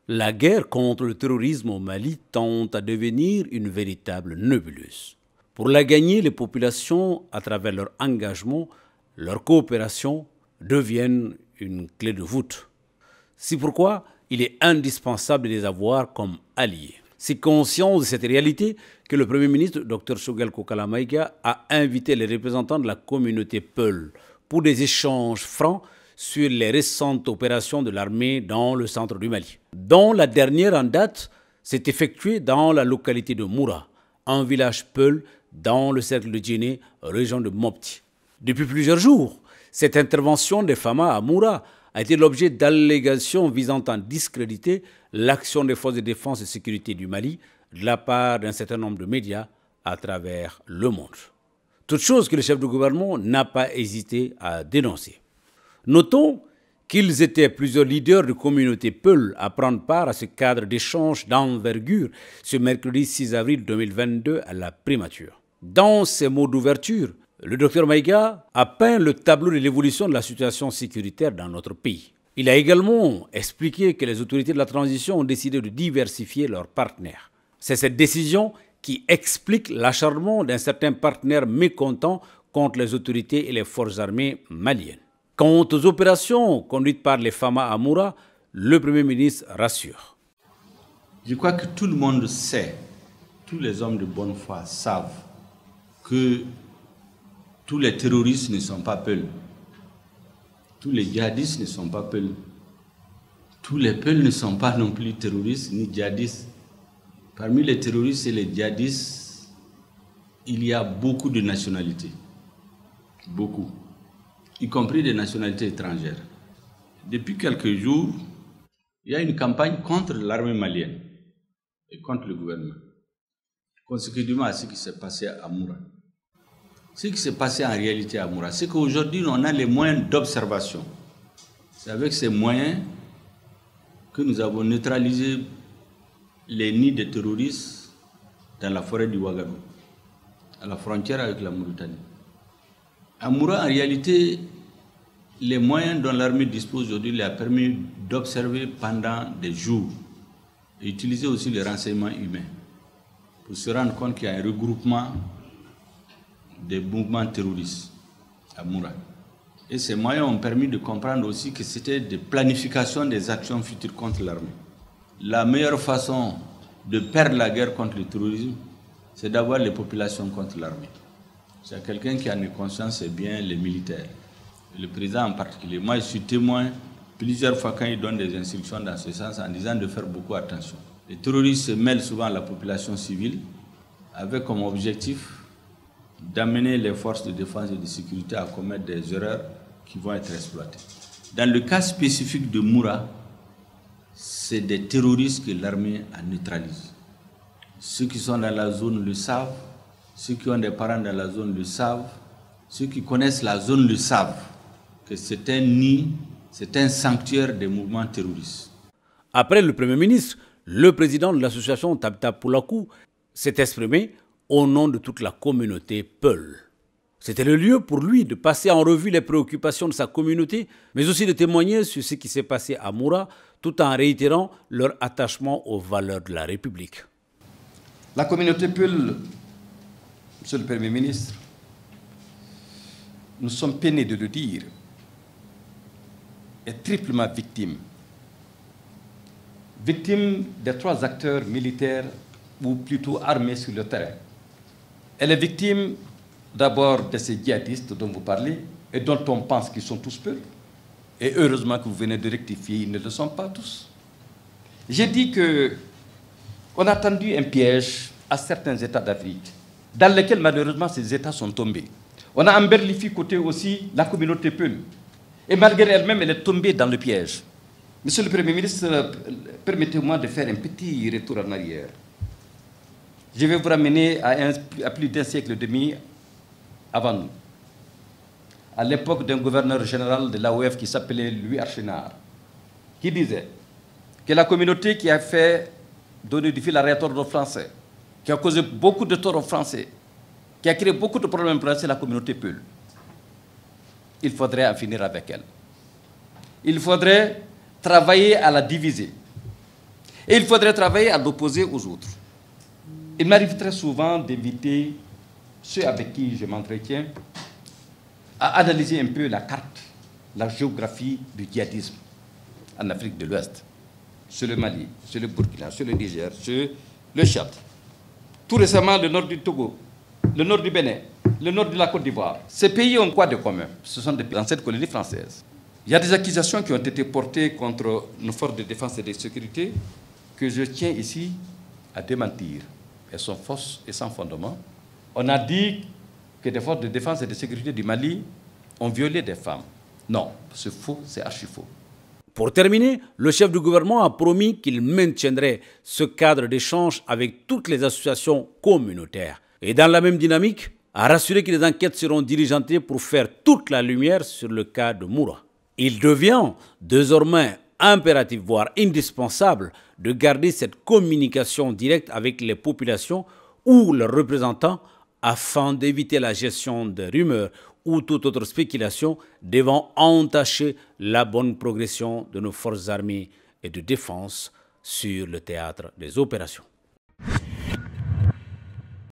La guerre contre le terrorisme au Mali tend à devenir une véritable nébuleuse. Pour la gagner, les populations, à travers leur engagement, leur coopération, deviennent une clé de voûte. C'est pourquoi il est indispensable de les avoir comme alliés. C'est conscient de cette réalité que le Premier ministre, Dr Choguel Kokala Maïga, a invité les représentants de la communauté Peul pour des échanges francs sur les récentes opérations de l'armée dans le centre du Mali, dont la dernière en date s'est effectuée dans la localité de Moura, un village Peul dans le cercle de Djéné, région de Mopti. Depuis plusieurs jours, cette intervention des FAMA à Moura a été l'objet d'allégations visant à discréditer l'action des forces de défense et de sécurité du Mali de la part d'un certain nombre de médias à travers le monde. Toute chose que le chef du gouvernement n'a pas hésité à dénoncer. Notons qu'ils étaient plusieurs leaders de communauté Peul à prendre part à ce cadre d'échange d'envergure ce mercredi 6 avril 2022 à la primature. Dans ses mots d'ouverture, le Dr Maïga a peint le tableau de l'évolution de la situation sécuritaire dans notre pays. Il a également expliqué que les autorités de la transition ont décidé de diversifier leurs partenaires. C'est cette décision qui explique l'acharnement d'un certain partenaire mécontent contre les autorités et les forces armées maliennes. Quant aux opérations conduites par les FAMA à Moura, le Premier ministre rassure. Je crois que tout le monde sait, tous les hommes de bonne foi savent que tous les terroristes ne sont pas Peul. Tous les djihadistes ne sont pas Peul. Tous les Peul ne sont pas non plus terroristes ni djihadistes. Parmi les terroristes et les djihadistes, il y a beaucoup de nationalités. Beaucoup. Y compris des nationalités étrangères. Depuis quelques jours, il y a une campagne contre l'armée malienne et contre le gouvernement, consécutivement à ce qui s'est passé à Moura. Ce qui s'est passé en réalité à Moura, c'est qu'aujourd'hui, on a les moyens d'observation. C'est avec ces moyens que nous avons neutralisé les nids de terroristes dans la forêt du Ouagadougou, à la frontière avec la Mauritanie. À Moura, en réalité, les moyens dont l'armée dispose aujourd'hui lui a permis d'observer pendant des jours et utiliser aussi les renseignements humains pour se rendre compte qu'il y a un regroupement des mouvements terroristes à Moura. Et ces moyens ont permis de comprendre aussi que c'était des planifications des actions futures contre l'armée. La meilleure façon de perdre la guerre contre le terrorisme, c'est d'avoir les populations contre l'armée. C'est quelqu'un qui en est conscient, c'est bien les militaires. Et le président en particulier. Moi, je suis témoin plusieurs fois quand il donne des instructions dans ce sens en disant de faire beaucoup attention. Les terroristes se mêlent souvent à la population civile avec comme objectif d'amener les forces de défense et de sécurité à commettre des erreurs qui vont être exploitées. Dans le cas spécifique de Moura, c'est des terroristes que l'armée a neutralisés. Ceux qui sont dans la zone le savent, ceux qui ont des parents dans la zone le savent, ceux qui connaissent la zone le savent, que c'est un nid, c'est un sanctuaire des mouvements terroristes. Après le Premier ministre, le président de l'association Tabta Poulakou s'est exprimé au nom de toute la communauté Peul. C'était le lieu pour lui de passer en revue les préoccupations de sa communauté, mais aussi de témoigner sur ce qui s'est passé à Moura, tout en réitérant leur attachement aux valeurs de la République. La communauté Peul, Monsieur le Premier ministre, nous sommes peinés de le dire, est triplement victime. Victime des trois acteurs militaires ou plutôt armés sur le terrain. Elle est victime d'abord de ces djihadistes dont vous parlez et dont on pense qu'ils sont tous Peul. Et heureusement que vous venez de rectifier, ils ne le sont pas tous. J'ai dit qu'on a tendu un piège à certains États d'Afrique, dans lesquels malheureusement ces États sont tombés. On a emberlificoté aussi la communauté Peul. Et malgré elle-même, elle est tombée dans le piège. Monsieur le Premier ministre, permettez-moi de faire un petit retour en arrière. Je vais vous ramener à plus d'un siècle et demi avant nous, à l'époque d'un gouverneur général de l'AOF qui s'appelait Louis Archinard, qui disait que la communauté qui a fait donner du fil à retordre aux Français, qui a causé beaucoup de tort aux Français, qui a créé beaucoup de problèmes pour la communauté Peul, il faudrait en finir avec elle. Il faudrait travailler à la diviser. Et il faudrait travailler à l'opposé aux autres. Il m'arrive très souvent d'inviter ceux avec qui je m'entretiens à analyser un peu la carte, la géographie du djihadisme en Afrique de l'Ouest, sur le Mali, sur le Burkina, sur le Niger, sur le Tchad. Tout récemment, le nord du Togo, le nord du Bénin, le nord de la Côte d'Ivoire. Ces pays ont quoi de commun? Ce sont des anciennes colonies françaises. Il y a des accusations qui ont été portées contre nos forces de défense et de sécurité que je tiens ici à démentir. Elles sont fausses et sans fondement. On a dit que des forces de défense et de sécurité du Mali ont violé des femmes. Non, c'est faux, c'est archi faux. Pour terminer, le chef du gouvernement a promis qu'il maintiendrait ce cadre d'échange avec toutes les associations communautaires. Et dans la même dynamique, a rassuré que les enquêtes seront diligentées pour faire toute la lumière sur le cas de Moura. Il devient désormais impératif, voire indispensable, de garder cette communication directe avec les populations ou leurs représentants afin d'éviter la gestion des rumeurs ou toute autre spéculation devant entacher la bonne progression de nos forces armées et de défense sur le théâtre des opérations.